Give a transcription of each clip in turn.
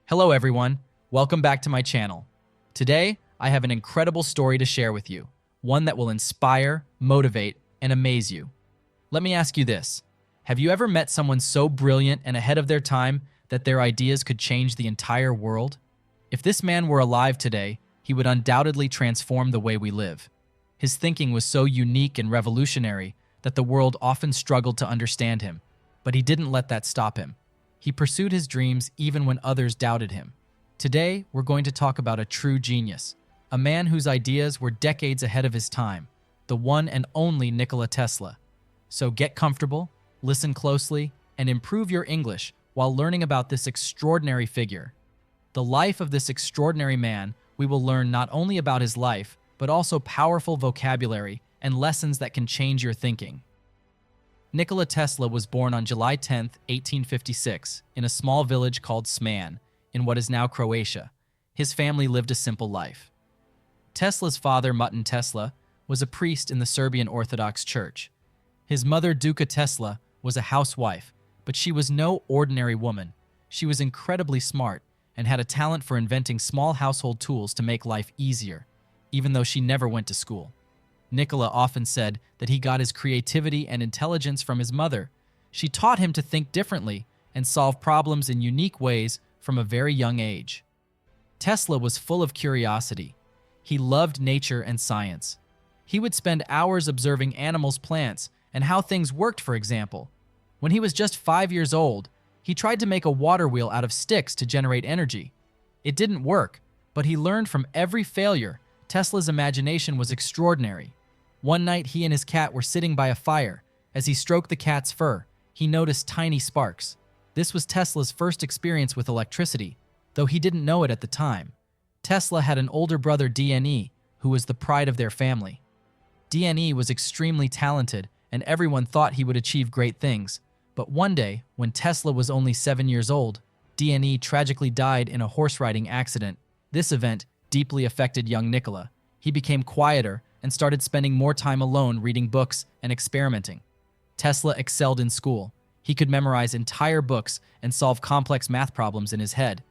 Hello everyone, welcome back to my channel. Today, I have an incredible story to share with you, one that will inspire, motivate, and amaze you. Let me ask you this. Have you ever met someone so brilliant and ahead of their time that their ideas could change the entire world? If this man were alive today, he would undoubtedly transform the way we live. His thinking was so unique and revolutionary that the world often struggled to understand him, but he didn't let that stop him. He pursued his dreams even when others doubted him. Today, we're going to talk about a true genius, a man whose ideas were decades ahead of his time, the one and only Nikola Tesla. So get comfortable, listen closely, and improve your English while learning about this extraordinary figure. The life of this extraordinary man, we will learn not only about his life, but also powerful vocabulary and lessons that can change your thinking. Nikola Tesla was born on July 10, 1856, in a small village called Sman, in what is now Croatia. His family lived a simple life. Tesla's father, Mutton Tesla, was a priest in the Serbian Orthodox Church. His mother, Duka Tesla, was a housewife, but she was no ordinary woman. She was incredibly smart and had a talent for inventing small household tools to make life easier, even though she never went to school. Nikola often said that he got his creativity and intelligence from his mother. She taught him to think differently and solve problems in unique ways from a very young age. Tesla was full of curiosity. He loved nature and science. He would spend hours observing animals, plants, and how things worked, for example. When he was just 5 years old, he tried to make a water wheel out of sticks to generate energy. It didn't work, but he learned from every failure. Tesla's imagination was extraordinary. One night, he and his cat were sitting by a fire. As he stroked the cat's fur, he noticed tiny sparks. This was Tesla's first experience with electricity, though he didn't know it at the time. Tesla had an older brother, DNE, who was the pride of their family. DNE was extremely talented, and everyone thought he would achieve great things. But one day, when Tesla was only 7 years old, DNE tragically died in a horse-riding accident. This event deeply affected young Nikola. He became quieter and started spending more time alone reading books and experimenting. Tesla excelled in school. He could memorize entire books and solve complex math problems in his head.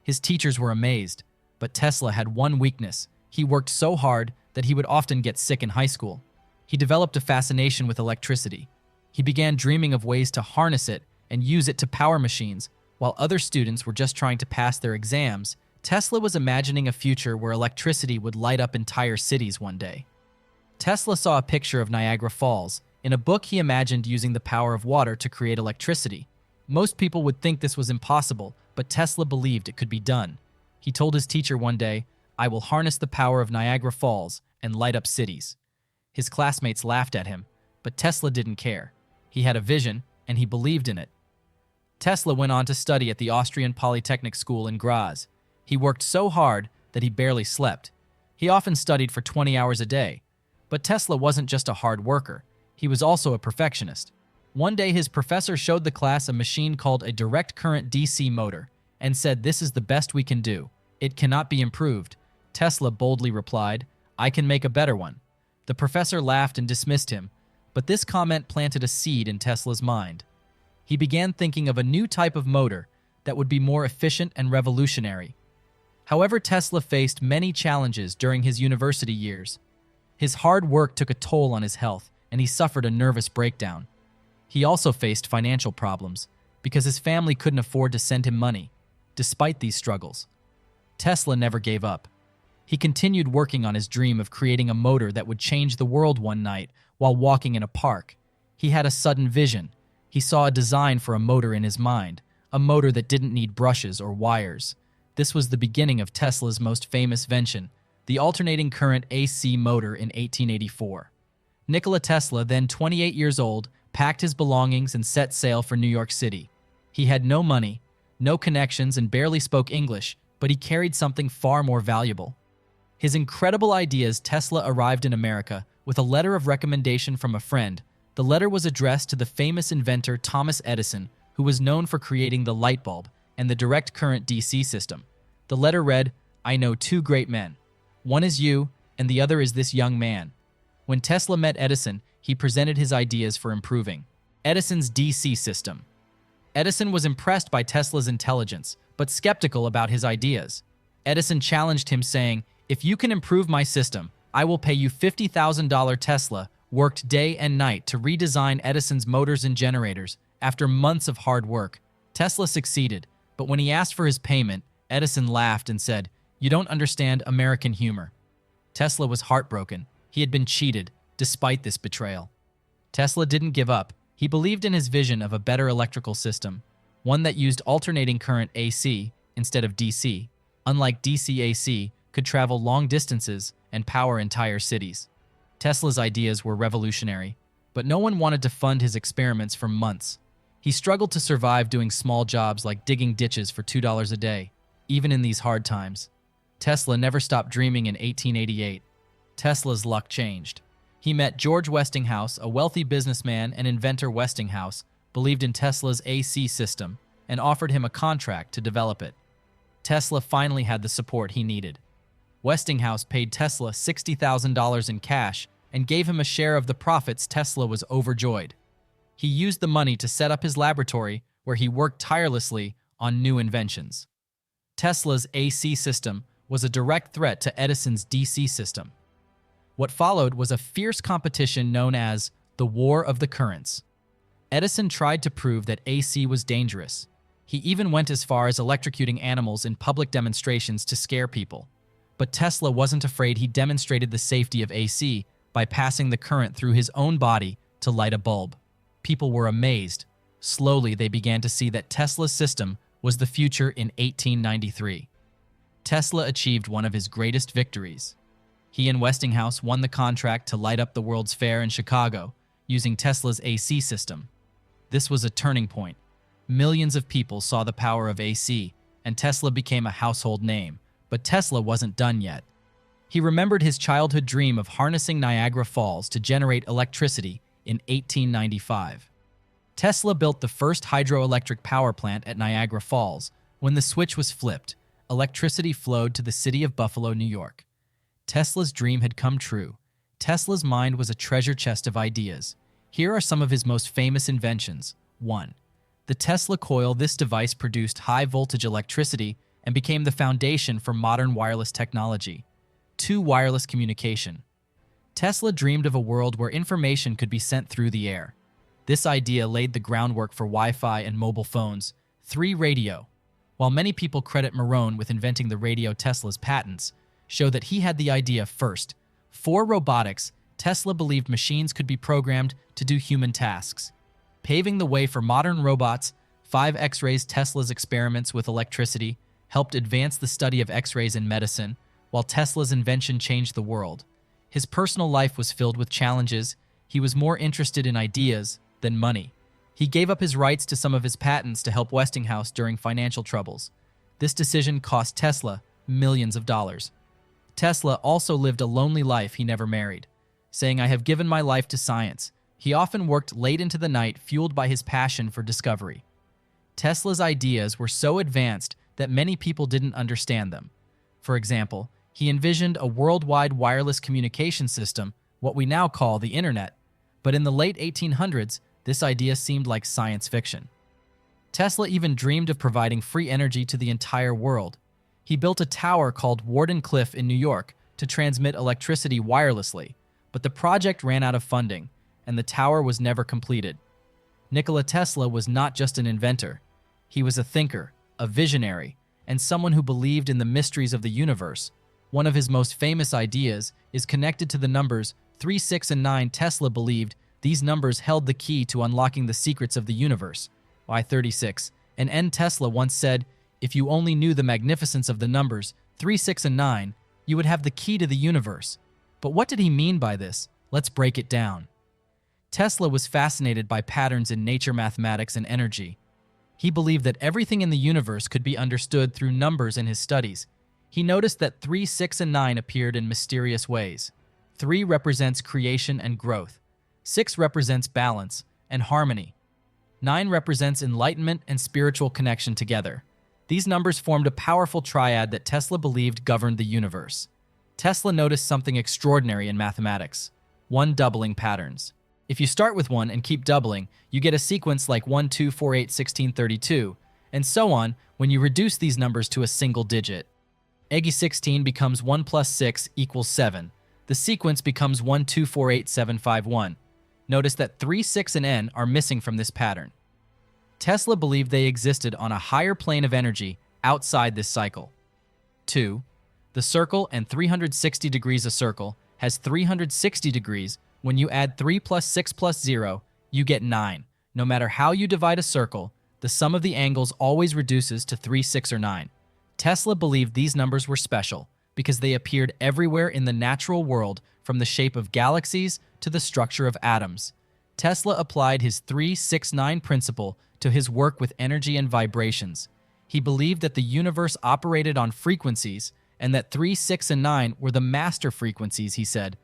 His teachers were amazed, but Tesla had one weakness. He worked so hard that he would often get sick in high school. He developed a fascination with electricity. He began dreaming of ways to harness it and use it to power machines. While other students were just trying to pass their exams, Tesla was imagining a future where electricity would light up entire cities one day. Tesla saw a picture of Niagara Falls. In a book, he imagined using the power of water to create electricity. Most people would think this was impossible, but Tesla believed it could be done. He told his teacher one day, "I will harness the power of Niagara Falls and light up cities." His classmates laughed at him, but Tesla didn't care. He had a vision, and he believed in it. Tesla went on to study at the Austrian Polytechnic School in Graz. He worked so hard that he barely slept. He often studied for 20 hours a day. But Tesla wasn't just a hard worker. He was also a perfectionist. One day, his professor showed the class a machine called a direct current DC motor and said, "This is the best we can do. It cannot be improved." Tesla boldly replied, "I can make a better one." The professor laughed and dismissed him, but this comment planted a seed in Tesla's mind. He began thinking of a new type of motor that would be more efficient and revolutionary. However, Tesla faced many challenges during his university years. His hard work took a toll on his health, and he suffered a nervous breakdown. He also faced financial problems because his family couldn't afford to send him money. Despite these struggles, Tesla never gave up. He continued working on his dream of creating a motor that would change the world. One night, while walking in a park, he had a sudden vision. He saw a design for a motor in his mind, a motor that didn't need brushes or wires. This was the beginning of Tesla's most famous invention, the alternating current AC motor in 1884. Nikola Tesla, then 28 years old, packed his belongings and set sail for New York City. He had no money, no connections, and barely spoke English, but he carried something far more valuable. His incredible ideas. Tesla arrived in America with a letter of recommendation from a friend. The letter was addressed to the famous inventor Thomas Edison, who was known for creating the light bulb and the direct current DC system. The letter read, "I know two great men. One is you, and the other is this young man." When Tesla met Edison, he presented his ideas for improving Edison's DC system. Edison was impressed by Tesla's intelligence, but skeptical about his ideas. Edison challenged him, saying, "If you can improve my system, I will pay you $50,000." Tesla worked day and night to redesign Edison's motors and generators. After months of hard work, Tesla succeeded, but when he asked for his payment, Edison laughed and said, "You don't understand American humor." Tesla was heartbroken. He had been cheated, despite this betrayal. Tesla didn't give up. He believed in his vision of a better electrical system, one that used alternating current AC instead of DC. Unlike DC AC, could travel long distances and power entire cities. Tesla's ideas were revolutionary, but no one wanted to fund his experiments for months. He struggled to survive doing small jobs like digging ditches for $2 a day, even in these hard times. Tesla never stopped dreaming. In 1888, Tesla's luck changed. He met George Westinghouse, a wealthy businessman and inventor. Westinghouse believed in Tesla's AC system and offered him a contract to develop it. Tesla finally had the support he needed. Westinghouse paid Tesla $60,000 in cash and gave him a share of the profits. Tesla was overjoyed. He used the money to set up his laboratory, where he worked tirelessly on new inventions. Tesla's AC system was a direct threat to Edison's DC system. What followed was a fierce competition known as the War of the Currents. Edison tried to prove that AC was dangerous. He even went as far as electrocuting animals in public demonstrations to scare people. But Tesla wasn't afraid. He demonstrated the safety of AC by passing the current through his own body to light a bulb. People were amazed. Slowly, they began to see that Tesla's system was the future. In 1893, Tesla achieved one of his greatest victories. He and Westinghouse won the contract to light up the World's Fair in Chicago using Tesla's AC system. This was a turning point. Millions of people saw the power of AC, and Tesla became a household name. But Tesla wasn't done yet. He remembered his childhood dream of harnessing Niagara Falls to generate electricity. In 1895, Tesla built the first hydroelectric power plant at Niagara Falls. When the switch was flipped, electricity flowed to the city of Buffalo, New York. Tesla's dream had come true. Tesla's mind was a treasure chest of ideas. Here are some of his most famous inventions. 1. The Tesla coil. This device produced high-voltage electricity and became the foundation for modern wireless technology. 2. Wireless communication. Tesla dreamed of a world where information could be sent through the air. This idea laid the groundwork for Wi-Fi and mobile phones. 3. Radio. While many people credit Morone with inventing the radio, Tesla's patents show that he had the idea first. 4. Robotics. Tesla believed machines could be programmed to do human tasks, paving the way for modern robots. 5. X-rays. Tesla's experiments with electricity helped advance the study of X-rays in medicine, while Tesla's invention changed the world. His personal life was filled with challenges. He was more interested in ideas than money. He gave up his rights to some of his patents to help Westinghouse during financial troubles. This decision cost Tesla millions of dollars. Tesla also lived a lonely life. He never married, saying, "I have given my life to science." He often worked late into the night, fueled by his passion for discovery. Tesla's ideas were so advanced that many people didn't understand them. For example, he envisioned a worldwide wireless communication system, what we now call the Internet. But in the late 1800s, this idea seemed like science fiction. Tesla even dreamed of providing free energy to the entire world. He built a tower called Warden Cliff in New York to transmit electricity wirelessly, but the project ran out of funding, and the tower was never completed. Nikola Tesla was not just an inventor. He was a thinker, a visionary, and someone who believed in the mysteries of the universe. One of his most famous ideas is connected to the numbers 3, 6, and 9. Tesla believed these numbers held the key to unlocking the secrets of the universe. Why 36? And N. Tesla once said, "If you only knew the magnificence of the numbers 3, 6, and 9, you would have the key to the universe." But what did he mean by this? Let's break it down. Tesla was fascinated by patterns in nature, mathematics, and energy. He believed that everything in the universe could be understood through numbers. In his studies, he noticed that 3, 6, and 9 appeared in mysterious ways. 3 represents creation and growth. 6 represents balance and harmony. 9 represents enlightenment and spiritual connection together. These numbers formed a powerful triad that Tesla believed governed the universe. Tesla noticed something extraordinary in mathematics: 1 doubling patterns. If you start with 1 and keep doubling, you get a sequence like 1, 2, 4, 8, 16, 32. and so on when you reduce these numbers to a single digit. Eggy 16 becomes 1 plus 6 equals 7. The sequence becomes 1, 2, 4, 8, 7, 5, 1. Notice that 3, 6, and n are missing from this pattern. Tesla believed they existed on a higher plane of energy outside this cycle. 2. The circle and 360 degrees a circle has 360 degrees. When you add 3 plus 6 plus 0, you get 9. No matter how you divide a circle, the sum of the angles always reduces to 3, 6, or 9. Tesla believed these numbers were special because they appeared everywhere in the natural world, from the shape of galaxies to the structure of atoms. Tesla applied his 3-6-9 principle to his work with energy and vibrations. He believed that the universe operated on frequencies and that 3, 6, and 9 were the master frequencies, he said.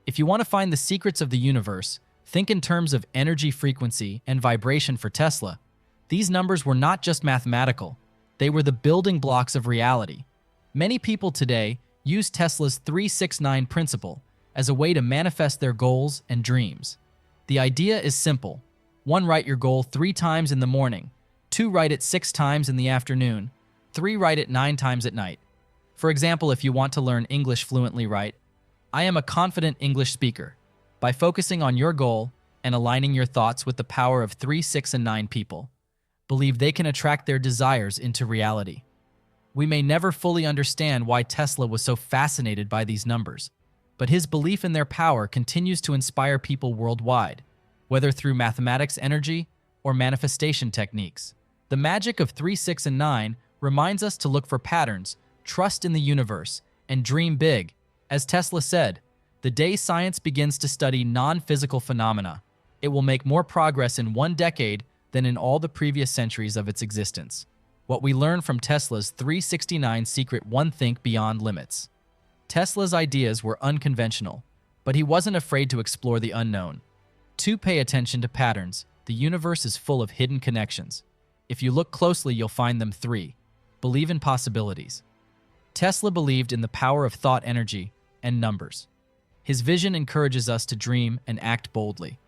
If you want to find the secrets of the universe, think in terms of energy frequency and vibration for Tesla. These numbers were not just mathematical. They were the building blocks of reality. Many people today use Tesla's 3-6-9 principle as a way to manifest their goals and dreams. The idea is simple. 1, write your goal 3 times in the morning. 2, write it 6 times in the afternoon. 3, write it 9 times at night. For example, if you want to learn English fluently, write, I am a confident English speaker. By focusing on your goal and aligning your thoughts with the power of 3, 6, and 9 people, believe they can attract their desires into reality. We may never fully understand why Tesla was so fascinated by these numbers, but his belief in their power continues to inspire people worldwide, whether through mathematics, energy, or manifestation techniques. The magic of 3, 6, and 9 reminds us to look for patterns, trust in the universe, and dream big. As Tesla said, the day science begins to study non-physical phenomena, it will make more progress in 1 decade than in all the previous centuries of its existence. What we learn from Tesla's 369 secret: 1, think beyond limits. Tesla's ideas were unconventional, but he wasn't afraid to explore the unknown. 2, pay attention to patterns. The universe is full of hidden connections. If you look closely, you'll find them. 3, believe in possibilities. Tesla believed in the power of thought, energy, and numbers. His vision encourages us to dream and act boldly.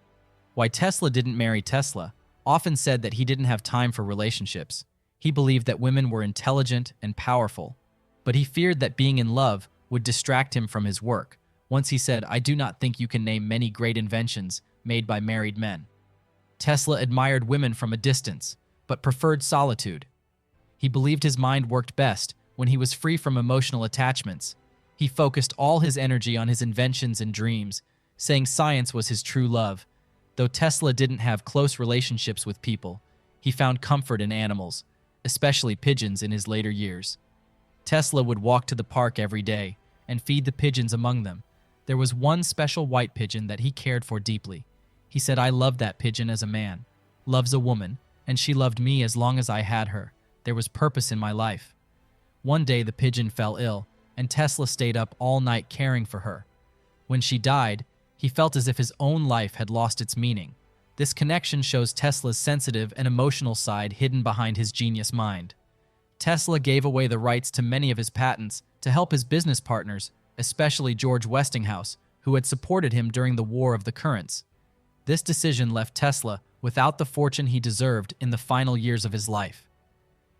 Why Tesla didn't marry Tesla often said that he didn't have time for relationships. He believed that women were intelligent and powerful, but he feared that being in love would distract him from his work. Once he said, I do not think you can name many great inventions made by married men. Tesla admired women from a distance, but preferred solitude. He believed his mind worked best when he was free from emotional attachments. He focused all his energy on his inventions and dreams, saying science was his true love. Though Tesla didn't have close relationships with people, he found comfort in animals, especially pigeons, in his later years. Tesla would walk to the park every day and feed the pigeons among them. There was one special white pigeon that he cared for deeply. He said, I loved that pigeon as a man loves a woman, and she loved me as long as I had her. There was purpose in my life. One day the pigeon fell ill, and Tesla stayed up all night caring for her. When she died, he felt as if his own life had lost its meaning. This connection shows Tesla's sensitive and emotional side hidden behind his genius mind. Tesla gave away the rights to many of his patents to help his business partners, especially George Westinghouse, who had supported him during the War of the Currents. This decision left Tesla without the fortune he deserved in the final years of his life.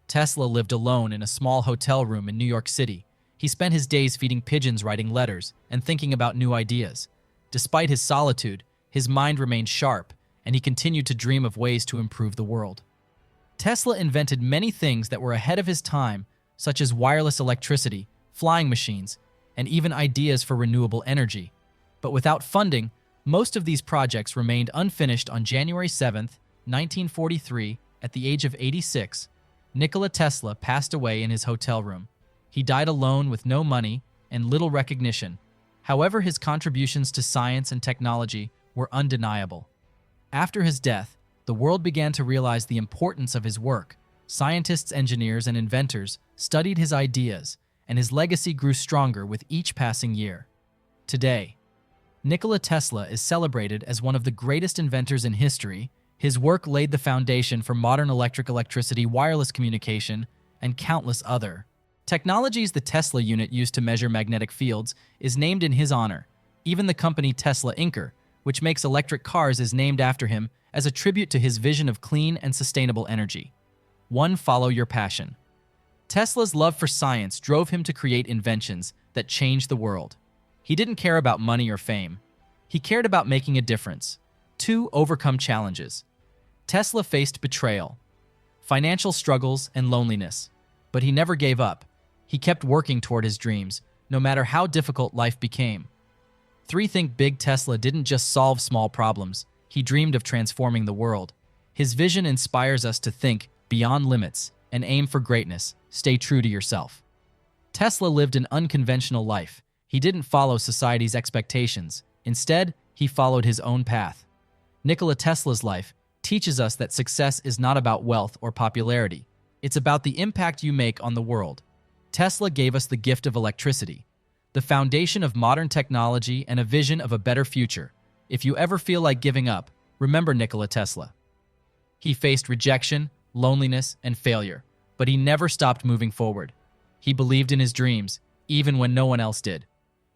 Tesla lived alone in a small hotel room in New York City. He spent his days feeding pigeons, writing letters, and thinking about new ideas. Despite his solitude, his mind remained sharp, and he continued to dream of ways to improve the world. Tesla invented many things that were ahead of his time, such as wireless electricity, flying machines, and even ideas for renewable energy. But without funding, most of these projects remained unfinished. On January 7, 1943, at the age of 86, Nikola Tesla passed away in his hotel room. He died alone with no money and little recognition. However, his contributions to science and technology were undeniable. After his death, the world began to realize the importance of his work. Scientists, engineers, and inventors studied his ideas, and his legacy grew stronger with each passing year. Today, Nikola Tesla is celebrated as one of the greatest inventors in history. His work laid the foundation for modern electricity, wireless communication, and countless other technologies. The Tesla unit used to measure magnetic fields is named in his honor. Even the company Tesla Inc., which makes electric cars, is named after him as a tribute to his vision of clean and sustainable energy. 1. Follow your passion. Tesla's love for science drove him to create inventions that changed the world. He didn't care about money or fame. He cared about making a difference. 2. Overcome challenges. Tesla faced betrayal, financial struggles, and loneliness, but he never gave up. He kept working toward his dreams, no matter how difficult life became. 3. Think big. Tesla didn't just solve small problems. He dreamed of transforming the world. His vision inspires us to think beyond limits and aim for greatness. Stay true to yourself. Tesla lived an unconventional life. He didn't follow society's expectations. Instead, he followed his own path. Nikola Tesla's life teaches us that success is not about wealth or popularity. It's about the impact you make on the world. Tesla gave us the gift of electricity, the foundation of modern technology and a vision of a better future. If you ever feel like giving up, remember Nikola Tesla. He faced rejection, loneliness, and failure, but he never stopped moving forward. He believed in his dreams, even when no one else did.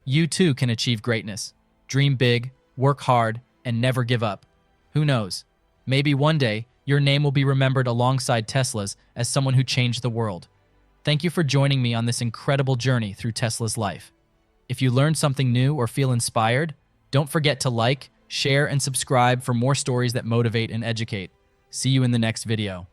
You too can achieve greatness. Dream big, work hard, and never give up. Who knows? Maybe one day, your name will be remembered alongside Tesla's as someone who changed the world. Thank you for joining me on this incredible journey through Tesla's life. If you learned something new or feel inspired, don't forget to like, share, and subscribe for more stories that motivate and educate. See you in the next video.